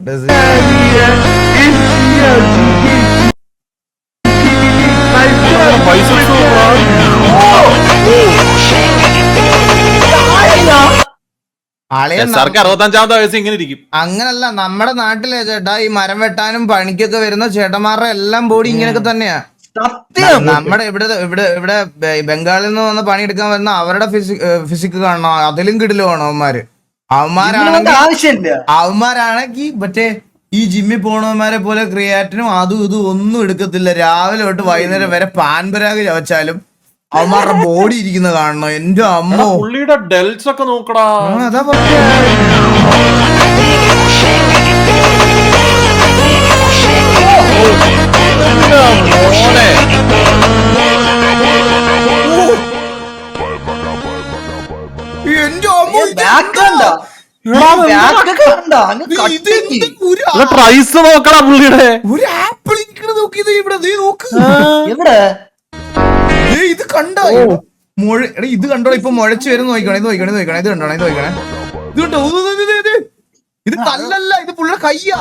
സർക്കാർ 65-ാമത്തെ വയസ്സ് ഇങ്ങനെ ഇരിക്കും. അങ്ങനല്ല, നമ്മുടെ നാട്ടിലെ ചേട്ടാ ഈ മരം വെട്ടാനും പണിക്കൊക്കെ വരുന്ന ചേട്ടന്മാരുടെ എല്ലാം ബോഡി ഇങ്ങനെയൊക്കെ തന്നെയാ. നമ്മുടെ ഇവിടെ ബംഗാളിൽ നിന്ന് വന്ന് പണിയെടുക്കാൻ വരുന്ന അവരുടെ ഫിസിക് കാണണം, അതിലും കിടിലുമാണ് അവന്മാര്. അവന്മാരാണെങ്കിൽ മറ്റേ ഈ ജിമ്മിൽ പോണവന്മാരെ പോലെ ക്രിയാറ്റിനും അതും ഇതും ഒന്നും എടുക്കത്തില്ല. രാവിലെ തൊട്ട് വൈകുന്നേരം വരെ പാൻപരാഗ് ചവച്ചാലും അവന്മാരുടെ ബോഡി ഇരിക്കുന്ന കാണണം. എന്റെ അമ്മോ, പുള്ളിയുടെ ഡെൽസ് ഒക്കെ നോക്കടാ. അതാ ട്രൈസ് നോക്കടാ പുള്ളിയുടെ. ഒരു ആപ്പിൾ നോക്കിയത് ഇവിടെ നോക്ക്. ഇത് കണ്ടോ? ഇത് കണ്ടോ? ഇപ്പൊ മുഴച്ചു വരും. നോക്കണേ ഇത് കണ്ടോ? ഇത് കണ്ടോ? ഇത് കല്ലല്ല, ഇത് പുള്ളിയുടെ കയ്യാ.